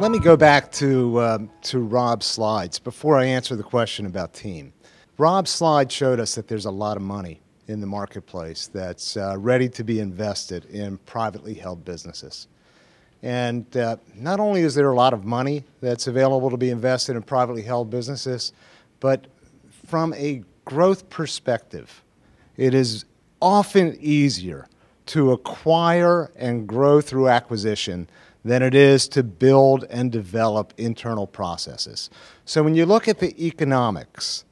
Let me go back to Rob's slides before I answer the question about team. Rob's slide showed us that there's a lot of money in the marketplace that's ready to be invested in privately held businesses. And not only is there a lot of money that's available to be invested in privately held businesses, but from a growth perspective, it is often easier to acquire and grow through acquisition than it is to build and develop internal processes. So when you look at the economics,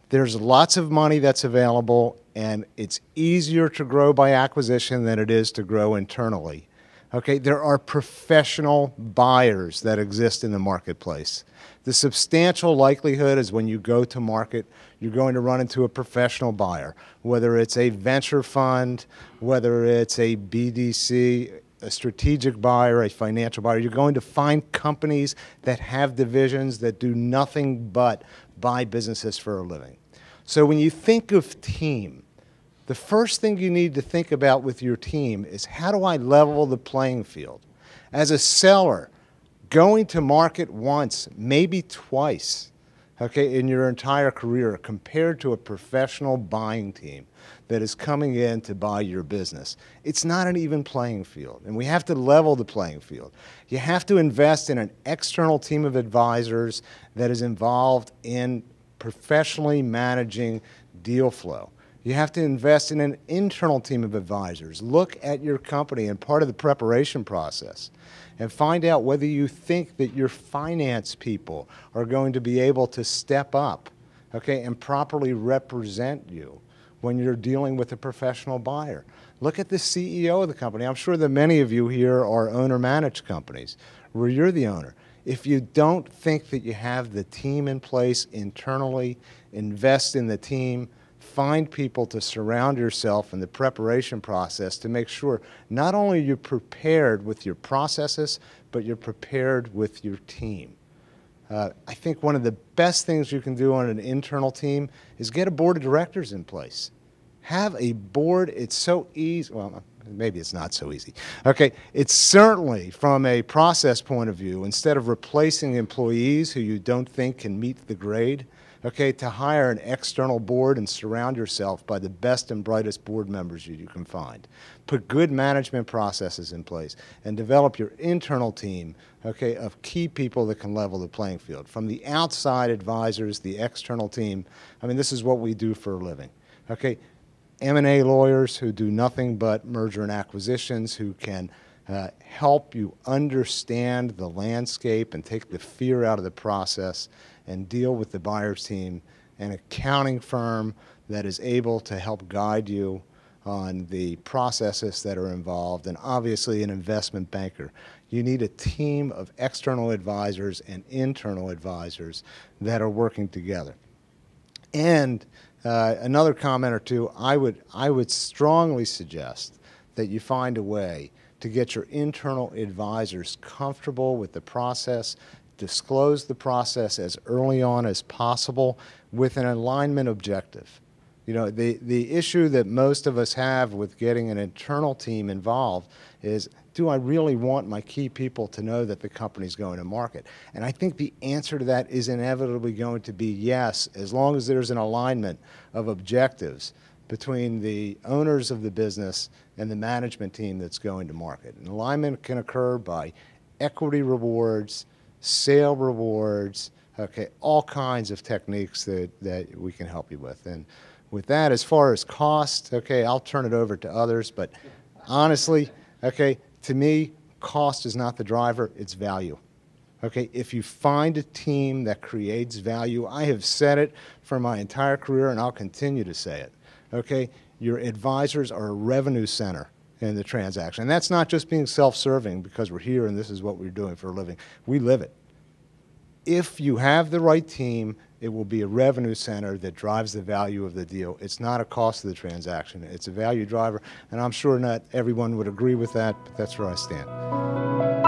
there's lots of money that's available, and it's easier to grow by acquisition than it is to grow internally. Okay, there are professional buyers that exist in the marketplace. The substantial likelihood is when you go to market, you're going to run into a professional buyer, whether it's a venture fund, whether it's a BDC, a strategic buyer, a financial buyer. You're going to find companies that have divisions that do nothing but buy businesses for a living. So when you think of team, the first thing you need to think about with your team is, how do I level the playing field? As a seller, going to market once, maybe twice, okay, in your entire career compared to a professional buying team that is coming in to buy your business, it's not an even playing field, and we have to level the playing field. You have to invest in an external team of advisors that is involved in professionally managing deal flow. You have to invest in an internal team of advisors. Look at your company and part of the preparation process and find out whether you think that your finance people are going to be able to step up, okay, and properly represent you when you're dealing with a professional buyer. Look at the CEO of the company. I'm sure that many of you here are owner-managed companies where you're the owner. If you don't think that you have the team in place internally, invest in the team. Find people to surround yourself in the preparation process to make sure not only you're prepared with your processes, but you're prepared with your team. I think one of the best things you can do on an internal team is get a board of directors in place. Have a board. It's so easy. Well, maybe it's not so easy. Okay, it's certainly, from a process point of view, instead of replacing employees who you don't think can meet the grade, okay, to hire an external board and surround yourself by the best and brightest board members you can find. Put good management processes in place and develop your internal team, okay, of key people that can level the playing field. From the outside advisors, the external team, I mean, this is what we do for a living, okay? M&A lawyers who do nothing but merger and acquisitions, who can help you understand the landscape and take the fear out of the process and deal with the buyer's team, an accounting firm that is able to help guide you on the processes that are involved, and obviously an investment banker. You need a team of external advisors and internal advisors that are working together. And another comment or two, I would strongly suggest that you find a way to get your internal advisors comfortable with the process. Disclose the process as early on as possible with an alignment objective. You know, the issue that most of us have with getting an internal team involved is, do I really want my key people to know that the company's going to market? And I think the answer to that is inevitably going to be yes, as long as there's an alignment of objectives between the owners of the business and the management team that's going to market. And alignment can occur by equity rewards, sale rewards, okay, all kinds of techniques that we can help you with. And with that, as far as cost, okay, I'll turn it over to others, but honestly, okay, to me, cost is not the driver, it's value. Okay, if you find a team that creates value, I have said it for my entire career and I'll continue to say it, okay, your advisors are a revenue center in the transaction. And that's not just being self-serving because we're here and this is what we're doing for a living. We live it. If you have the right team, it will be a revenue center that drives the value of the deal. It's not a cost of the transaction. It's a value driver, and I'm sure not everyone would agree with that, but that's where I stand.